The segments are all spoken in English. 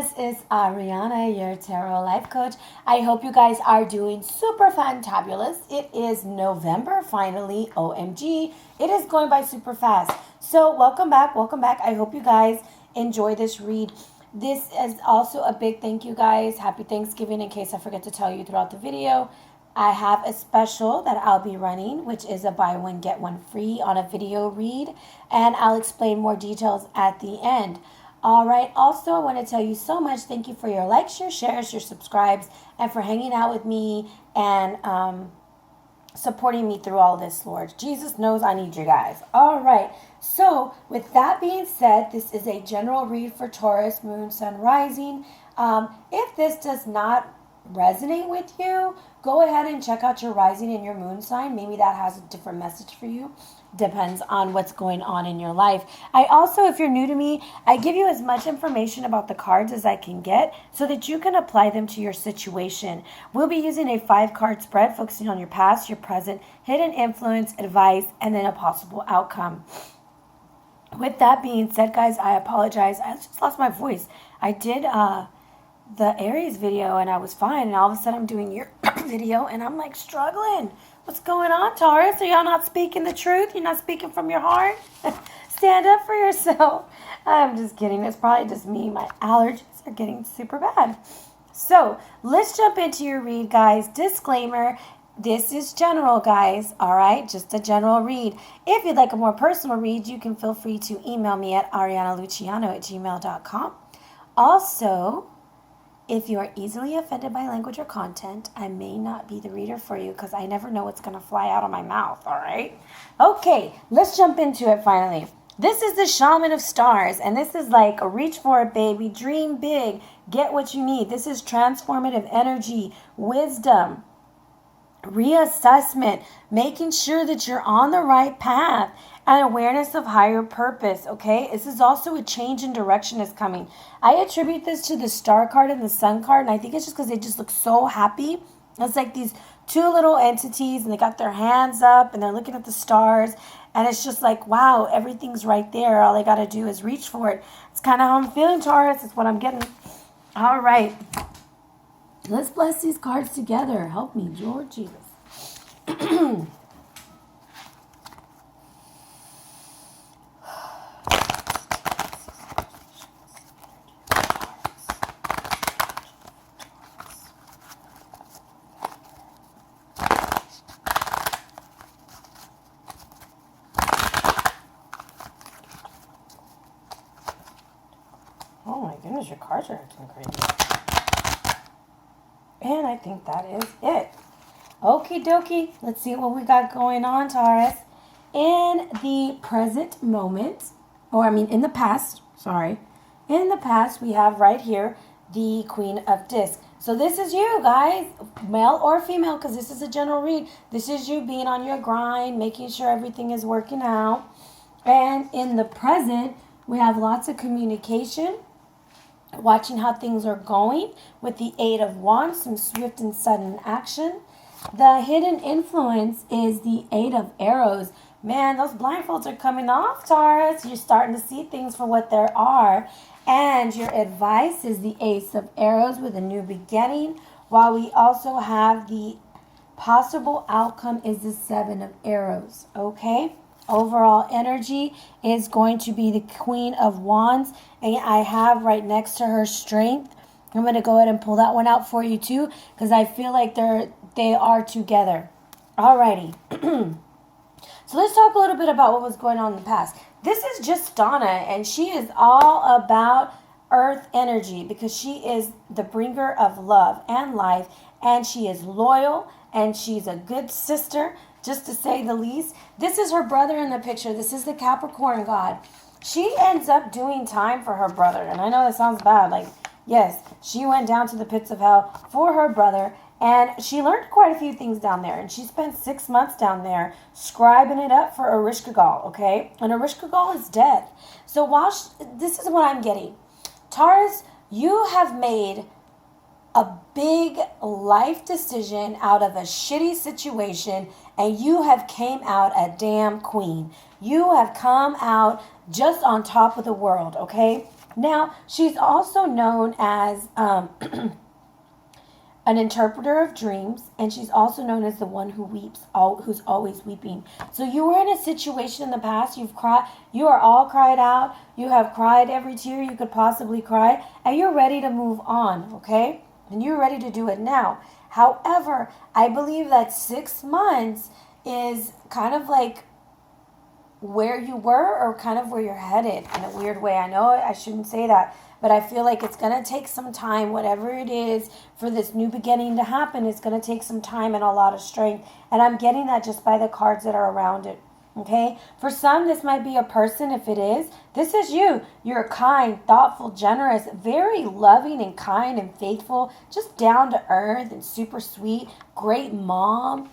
This is Arhinna, your tarot life coach. I hope you guys are doing super fantabulous. It is November, finally. OMG. It is going by super fast. So welcome back. Welcome back. I hope you guys enjoy this read. This is also a big thank you, guys. Happy Thanksgiving, in case I forget to tell you throughout the video. I have a special that I'll be running, which is a buy one, get one free on a video read. And I'll explain more details at the end. All right. Also, I want to tell you so much. Thank you for your likes, your shares, your subscribes, and for hanging out with me and supporting me through all this, Lord. Jesus knows I need you guys. All right. So, with that being said, this is a general read for Taurus, Moon, Sun, Rising. If this does not resonate with you, go ahead and check out your rising and your moon sign. Maybe that has a different message for you. Depends on what's going on in your life. I also, if you're new to me, I give you as much information about the cards as I can get so that you can apply them to your situation. We'll be using a 5-card spread focusing on your past, your present, hidden influence, advice, and then a possible outcome. With that being said, guys, I apologize. I just lost my voice. I did the Aries video and I was fine, and all of a sudden I'm doing your video and I'm like struggling. What's going on, Taurus? Are y'all not speaking the truth? You're not speaking from your heart? Stand up for yourself. I'm just kidding. It's probably just me. My allergies are getting super bad. So let's jump into your read, guys. Disclaimer, this is general, guys. All right, just a general read. If you'd like a more personal read, you can feel free to email me at ariannaluciano@gmail.com. Also, if you are easily offended by language or content, I may not be the reader for you because I never know what's going to fly out of my mouth, all right? Okay, let's jump into it finally. This is the Shaman of Stars, and this is like a reach for it, baby. Dream big. Get what you need. This is transformative energy, wisdom, reassessment, making sure that you're on the right path, and awareness of higher purpose, okay? This is also a change in direction is coming. I attribute this to the star card and the sun card, and I think it's just because they just look so happy. It's like these two little entities, and they got their hands up, and they're looking at the stars, and it's just like, wow, everything's right there. All they got to do is reach for it. It's kind of how I'm feeling, Taurus. It's what I'm getting. All right. Let's bless these cards together. Help me, Lord Jesus. Oh my goodness, your cards are acting crazy. And I think that is it. Okie dokie. Let's see what we got going on, Taurus. In the present moment, in the past, sorry. In the past, we have right here the Queen of Discs. So this is you, guys, male or female, because this is a general read. This is you being on your grind, making sure everything is working out. And in the present, we have lots of communication, watching how things are going with the 8 of Wands, some swift and sudden action. The hidden influence is the 8 of Arrows. Man, those blindfolds are coming off, Taurus. You're starting to see things for what there are. And your advice is the Ace of Arrows with a new beginning. While we also have the possible outcome is the 7 of Arrows. Okay? Overall energy is going to be the Queen of Wands. And I have right next to her Strength. I'm going to go ahead and pull that one out for you too, because I feel like they are together. Alrighty. So let's talk a little bit about what was going on in the past. This is just Donna, and she is all about earth energy because she is the bringer of love and life, and she is loyal, and she's a good sister, just to say the least. This is her brother in the picture. This is the Capricorn god. She ends up doing time for her brother, and I know that sounds bad. Like, yes, she went down to the pits of hell for her brother, and she learned quite a few things down there. And she spent 6 months down there scribing it up for Ereshkigal, okay? And Ereshkigal is death. So this is what I'm getting. Taurus, you have made a big life decision out of a shitty situation, and you have came out a damn queen. You have come out just on top of the world, okay? Now, she's also known as an interpreter of dreams, and she's also known as the one who weeps, who's always weeping. So you were in a situation in the past, you've cried, you are all cried out, you have cried every tear you could possibly cry, and you're ready to move on, okay? And you're ready to do it now. However, I believe that 6 months is kind of like where you were or kind of where you're headed in a weird way. I know I shouldn't say that, but I feel like it's going to take some time, whatever it is, for this new beginning to happen. It's going to take some time and a lot of strength. And I'm getting that just by the cards that are around it. Okay? For some, this might be a person. If it is, this is you. You're kind, thoughtful, generous, very loving and kind and faithful, just down to earth and super sweet, great mom,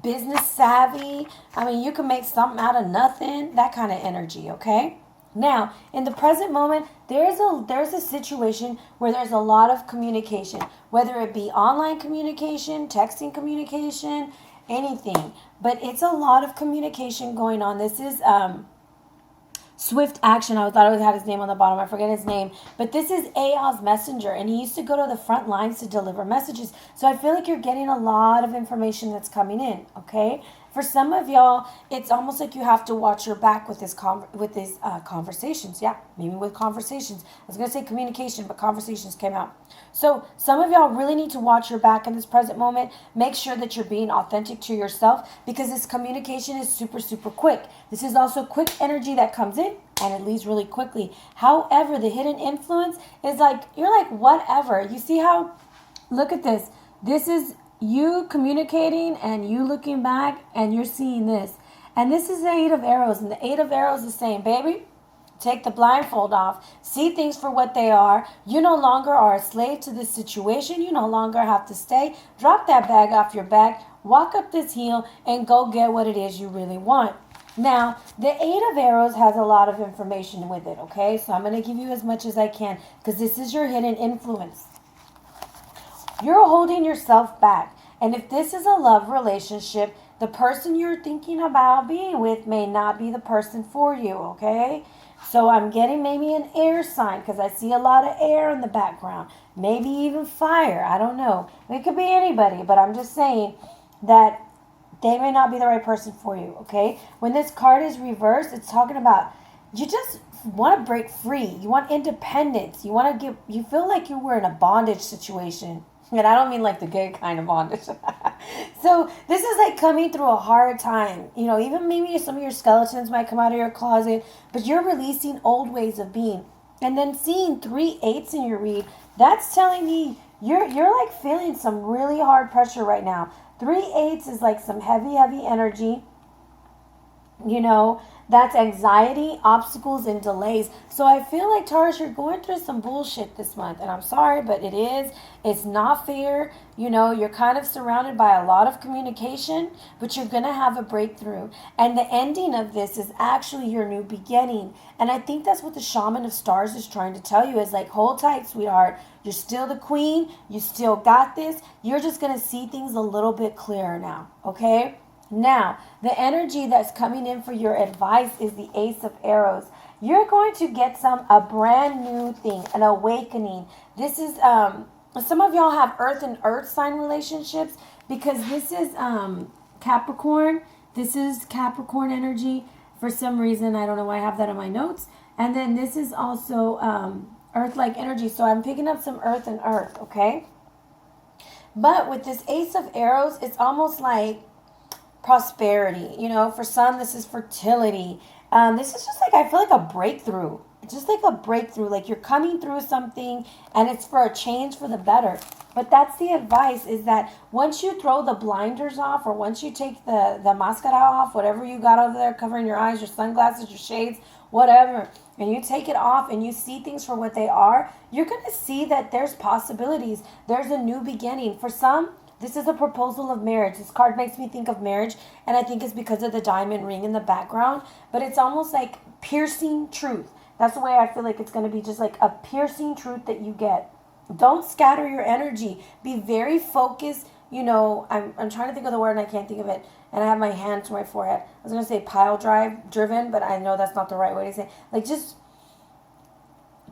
business savvy. I mean, you can make something out of nothing, that kind of energy, okay? Now, in the present moment, there's a situation where there's a lot of communication, whether it be online communication, texting communication, anything. But it's a lot of communication going on. This is Swift Action. I thought it had his name on the bottom. I forget his name. But this is Ael's messenger, and he used to go to the front lines to deliver messages. So I feel like you're getting a lot of information that's coming in, okay? For some of y'all, it's almost like you have to watch your back with these conversations. Yeah, maybe with conversations. I was going to say communication, but conversations came out. So some of y'all really need to watch your back in this present moment. Make sure that you're being authentic to yourself, because this communication is super, super quick. This is also quick energy that comes in and it leaves really quickly. However, the hidden influence is like, you're like, whatever. You see how, look at this. This is you communicating and you looking back and you're seeing this. And this is the 8 of Arrows. And the 8 of Arrows is saying, baby, take the blindfold off. See things for what they are. You no longer are a slave to this situation. You no longer have to stay. Drop that bag off your back. Walk up this hill and go get what it is you really want. Now, the 8 of Arrows has a lot of information with it, okay? So I'm going to give you as much as I can, because this is your hidden influence. You're holding yourself back. And if this is a love relationship, the person you're thinking about being with may not be the person for you, okay? So I'm getting maybe an air sign, because I see a lot of air in the background. Maybe even fire. I don't know. It could be anybody, but I'm just saying that they may not be the right person for you, okay? When this card is reversed, it's talking about you just want to break free. You want independence. You feel like you were in a bondage situation. And I don't mean like the gay kind of bondage. So this is like coming through a hard time. Even maybe some of your skeletons might come out of your closet, but you're releasing old ways of being. And then seeing 3 8s in your read, that's telling me you're like feeling some really hard pressure right now. 3 8s is like some heavy energy. That's anxiety, obstacles, and delays. So I feel like, Taurus, you're going through some bullshit this month. And I'm sorry, but it is. It's not fair. You're kind of surrounded by a lot of communication, but you're going to have a breakthrough. And the ending of this is actually your new beginning. And I think that's what the Shaman of Stars is trying to tell you, is like, hold tight, sweetheart. You're still the queen. You still got this. You're just going to see things a little bit clearer now, okay? Now, the energy that's coming in for your advice is the Ace of Arrows. You're going to get a brand new thing, an awakening. This is, some of y'all have earth and earth sign relationships, because this is Capricorn. This is Capricorn energy. For some reason, I don't know why I have that in my notes. And then this is also earth-like energy. So I'm picking up some earth and earth, okay? But with this Ace of Arrows, it's almost like prosperity. For some, this is fertility. This is just like, I feel like a breakthrough. Just like a breakthrough, like you're coming through something and it's for a change for the better. But that's the advice, is that once you throw the blinders off, or once you take the mascara off, whatever you got over there covering your eyes, your sunglasses, your shades, whatever, and you take it off and you see things for what they are, you're going to see that there's possibilities. There's a new beginning. For some, this is a proposal of marriage. This card makes me think of marriage, and I think it's because of the diamond ring in the background. But it's almost like piercing truth. That's the way I feel like it's going to be, just like a piercing truth that you get. Don't scatter your energy. Be very focused. I'm trying to think of the word and I can't think of it. And I have my hand to my forehead. I was going to say pile driven, but I know that's not the right way to say it. Like, just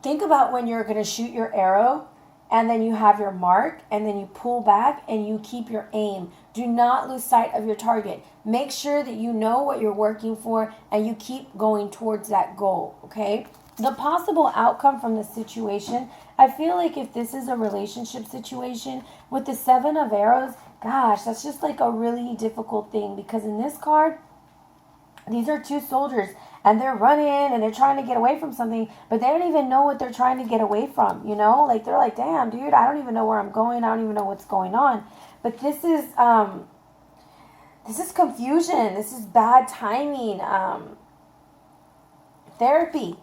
think about when you're going to shoot your arrow and then you have your mark and then you pull back and you keep your aim. Do not lose sight of your target. Make sure that you know what you're working for and you keep going towards that goal, okay? The possible outcome from the situation, I feel like if this is a relationship situation with the 7 of arrows, gosh, that's just like a really difficult thing, because in this card, these are 2 soldiers and they're running and they're trying to get away from something, but they don't even know what they're trying to get away from, you know? Like, they're like, damn, dude, I don't even know where I'm going. I don't even know what's going on. But this is confusion. This is bad timing. Therapy.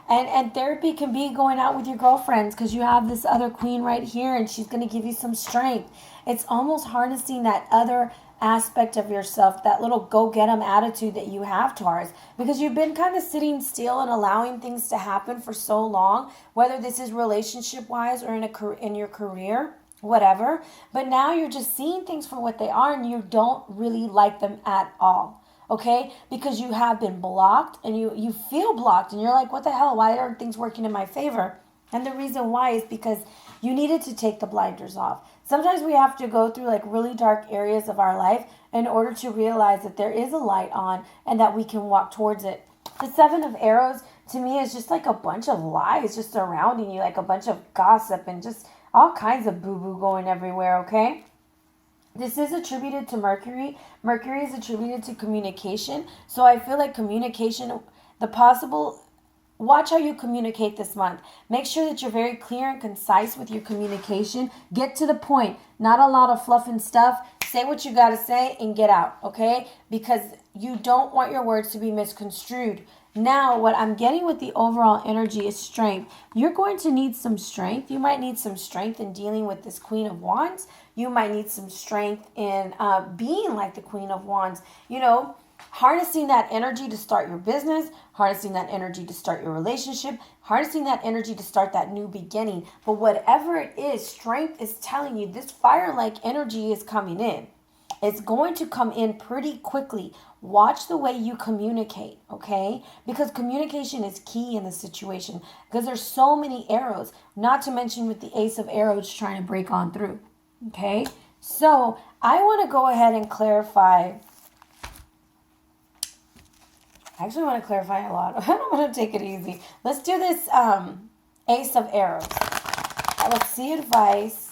And therapy can be going out with your girlfriends, because you have this other queen right here and she's going to give you some strength. It's almost harnessing that other aspect of yourself, that little go-get-em attitude that you have, Taurus, because you've been kind of sitting still and allowing things to happen for so long, whether this is relationship-wise or in your career, whatever. But now you're just seeing things for what they are and you don't really like them at all. Okay, because you have been blocked and you feel blocked and you're like, what the hell? Why aren't things working in my favor? And the reason why is because you needed to take the blinders off. Sometimes we have to go through like really dark areas of our life in order to realize that there is a light on and that we can walk towards it. The 7 of arrows to me is just like a bunch of lies just surrounding you, like a bunch of gossip and just all kinds of boo-boo going everywhere, okay? This is attributed to Mercury. Mercury is attributed to communication. So I feel like communication, watch how you communicate this month. Make sure that you're very clear and concise with your communication. Get to the point. Not a lot of fluff and stuff. Say what you got to say and get out, okay? Because you don't want your words to be misconstrued. Now, what I'm getting with the overall energy is strength. You're going to need some strength. You might need some strength in dealing with this Queen of Wands. You might need some strength in being like the Queen of Wands. You know, harnessing that energy to start your business, harnessing that energy to start your relationship, harnessing that energy to start that new beginning. But whatever it is, strength is telling you this fire-like energy is coming in. It's going to come in pretty quickly. Watch the way you communicate, okay? Because communication is key in the situation. Because there's so many arrows, not to mention with the Ace of Arrows trying to break on through, okay? So I want to go ahead and clarify. I actually want to clarify a lot. I don't want to take it easy. Let's do this Ace of Arrows. Let's see advice.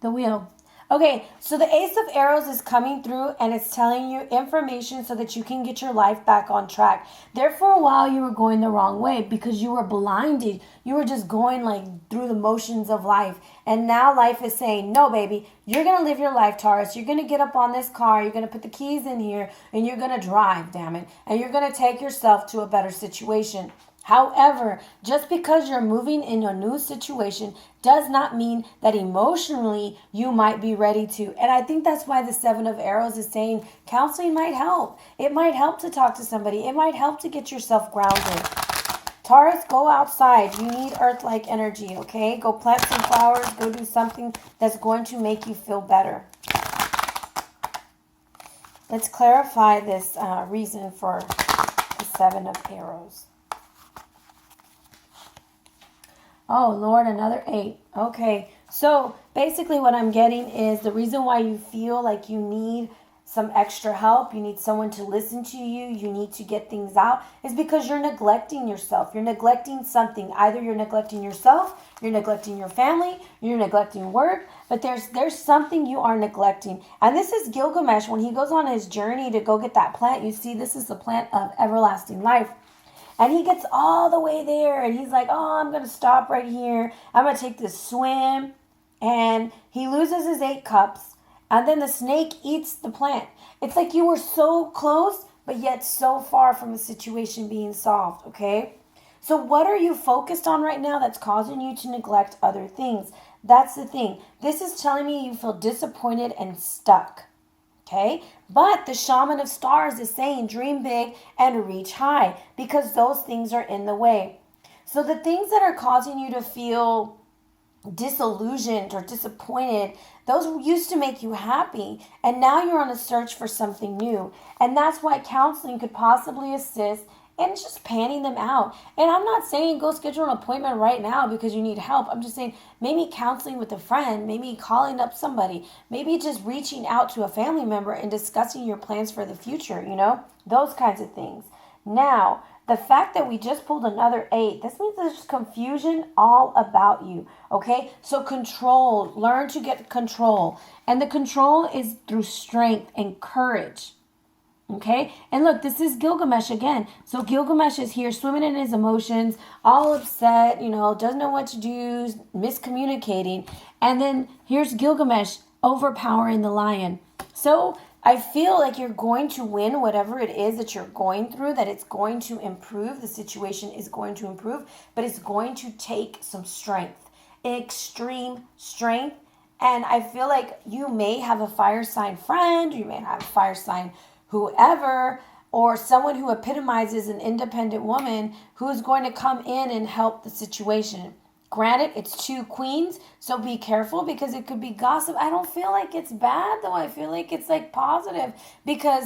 The wheel. Okay, so the Ace of Arrows is coming through and it's telling you information so that you can get your life back on track. There for a while you were going the wrong way because you were blinded. You were just going like through the motions of life. And now life is saying, no, baby, you're going to live your life, Taurus. You're going to get up on this car. You're going to put the keys in here and you're going to drive, damn it. And you're going to take yourself to a better situation. However, just because you're moving in a new situation does not mean that emotionally you might be ready to. And I think that's why the 7 of Arrows is saying counseling might help. It might help to talk to somebody. It might help to get yourself grounded. Taurus, go outside. You need earth-like energy, okay? Go plant some flowers. Go do something that's going to make you feel better. Let's clarify this reason for the 7 of Arrows. Oh, Lord, another 8. Okay, so basically what I'm getting is the reason why you feel like you need some extra help, you need someone to listen to you, you need to get things out, is because you're neglecting yourself. You're neglecting something. Either you're neglecting yourself, you're neglecting your family, you're neglecting work, but there's something you are neglecting. And this is Gilgamesh. When he goes on his journey to go get that plant, you see this is the plant of everlasting life. And he gets all the way there and he's like, oh, I'm going to stop right here. I'm going to take this swim. And he loses his 8 cups. And then the snake eats the plant. It's like you were so close, but yet so far from the situation being solved, okay? So what are you focused on right now that's causing you to neglect other things? That's the thing. This is telling me you feel disappointed and stuck. Okay, but the Shaman of Stars is saying dream big and reach high because those things are in the way. So the things that are causing you to feel disillusioned or disappointed. Those used to make you happy, and now you're on a search for something new. And that's why counseling could possibly assist in just panning them out. And I'm not saying go schedule an appointment right now because you need help. I'm just saying maybe counseling with a friend, maybe calling up somebody, maybe just reaching out to a family member and discussing your plans for the future, those kinds of things. Now, the fact that we just pulled another 8, this means there's confusion all about you, okay? So control, learn to get control. And the control is through strength and courage, okay? And look, this is Gilgamesh again. So Gilgamesh is here swimming in his emotions, all upset, doesn't know what to do, miscommunicating. And then here's Gilgamesh overpowering the lion. So I feel like you're going to win whatever it is that you're going through, that it's going to improve. The situation is going to improve, but it's going to take some strength, extreme strength. And I feel like you may have a fire sign friend, you may have a fire sign whoever, or someone who epitomizes an independent woman who is going to come in and help the situation. Granted, it's 2 queens, so be careful because it could be gossip. I don't feel like it's bad, though. I feel like it's positive because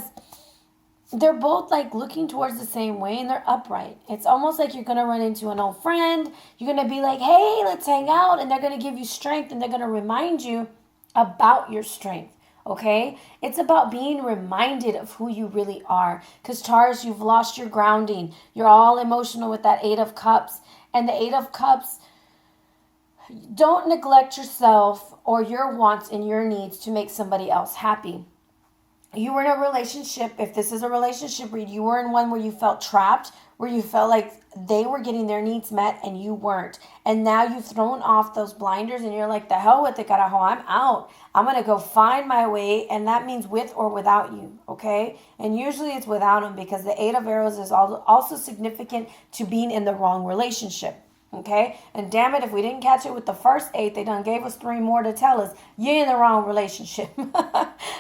they're both looking towards the same way and they're upright. It's almost like you're going to run into an old friend. You're going to be like, hey, let's hang out. And they're going to give you strength and they're going to remind you about your strength. Okay? It's about being reminded of who you really are. Because Taurus, you've lost your grounding. You're all emotional with that 8 of Cups. And the 8 of Cups, don't neglect yourself or your wants and your needs to make somebody else happy. You were in a relationship, if this is a relationship where you were in one where you felt trapped, where you felt like they were getting their needs met and you weren't. And now you've thrown off those blinders and you're like, the hell with it, carajo, I'm out. I'm going to go find my way. And that means with or without you, okay? And usually it's without them because the 8 of Arrows is also significant to being in the wrong relationship. Okay? And damn it, if we didn't catch it with the first 8, they done gave us 3 more to tell us you're in the wrong relationship.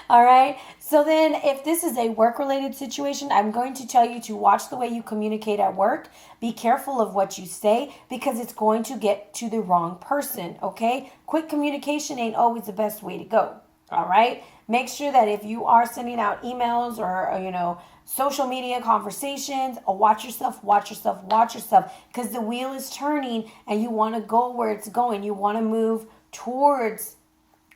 All right? So then if this is a work-related situation, I'm going to tell you to watch the way you communicate at work. Be careful of what you say because it's going to get to the wrong person. Okay? Quick communication ain't always the best way to go. All right? Make sure that if you are sending out emails or social media conversations, watch yourself, because the wheel is turning and you want to go where it's going. You want to move towards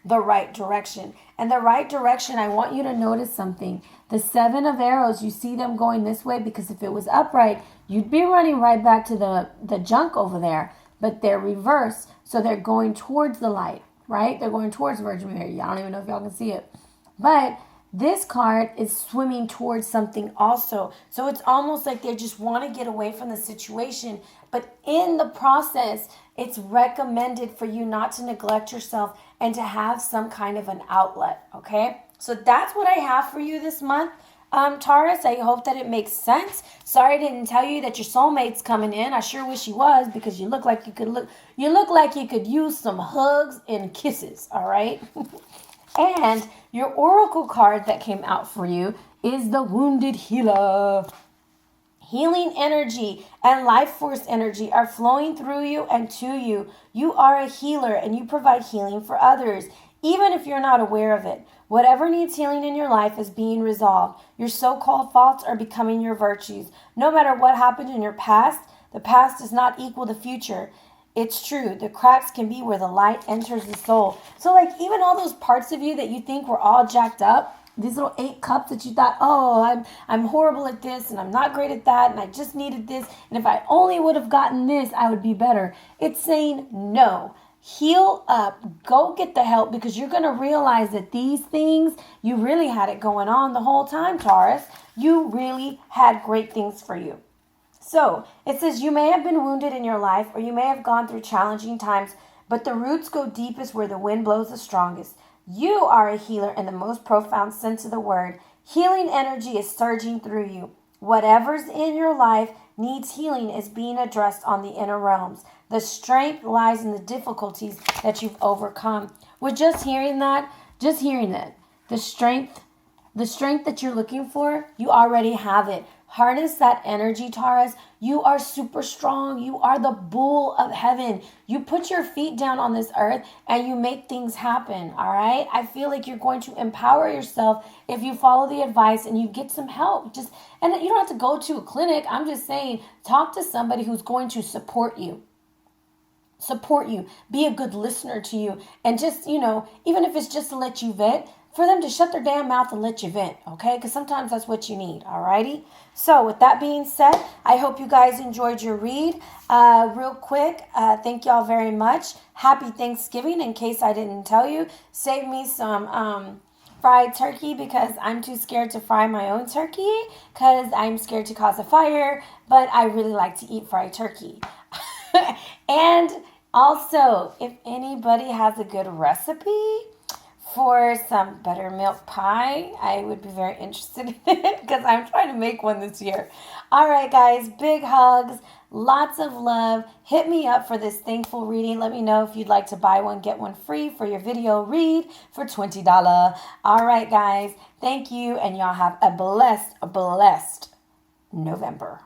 the right direction. And the right direction, I want you to notice something. The 7 of Arrows, you see them going this way because if it was upright, you'd be running right back to the junk over there. But they're reversed, so they're going towards the light, right? They're going towards Virgin Mary. I don't even know if y'all can see it. But this card is swimming towards something also. So it's almost like they just want to get away from the situation. But in the process, it's recommended for you not to neglect yourself and to have some kind of an outlet, okay? So that's what I have for you this month, Taurus. I hope that it makes sense. Sorry I didn't tell you that your soulmate's coming in. I sure wish he was because you look like you could use some hugs and kisses, all right? And your oracle card that came out for you is the Wounded Healer. Healing energy and life force energy are flowing through you and to you. You are a healer and you provide healing for others, even if you're not aware of it. Whatever needs healing in your life is being resolved. Your so-called faults are becoming your virtues. No matter what happened in your past, the past does not equal the future. It's true. The cracks can be where the light enters the soul. So even all those parts of you that you think were all jacked up, these little 8 cups that you thought, oh, I'm horrible at this and I'm not great at that and I just needed this. And if I only would have gotten this, I would be better. It's saying no. Heal up. Go get the help because you're going to realize that these things, you really had it going on the whole time, Taurus. You really had great things for you. So it says you may have been wounded in your life or you may have gone through challenging times, but the roots go deepest where the wind blows the strongest. You are a healer in the most profound sense of the word. Healing energy is surging through you. Whatever's in your life needs healing is being addressed on the inner realms. The strength lies in the difficulties that you've overcome. With just hearing that, the strength that you're looking for, you already have it. Harness that energy, Taurus. You are super strong. You are the bull of heaven. You put your feet down on this earth and you make things happen, all right? I feel like you're going to empower yourself if you follow the advice and you get some help. And you don't have to go to a clinic. I'm just saying, talk to somebody who's going to support you. Be a good listener to you. And just, even if it's just to let you vent, for them to shut their damn mouth and let you vent, okay? Because sometimes that's what you need, alrighty? So with that being said, I hope you guys enjoyed your read. Real quick, thank y'all very much. Happy Thanksgiving, in case I didn't tell you. Save me some fried turkey because I'm too scared to fry my own turkey because I'm scared to cause a fire, but I really like to eat fried turkey. And also, if anybody has a good recipe for some buttermilk pie, I would be very interested in it because I'm trying to make one this year. All right, guys, big hugs, lots of love. Hit me up for this thankful reading. Let me know if you'd like to buy one, get one free for your video read for $20. All right, guys, thank you, and y'all have a blessed November.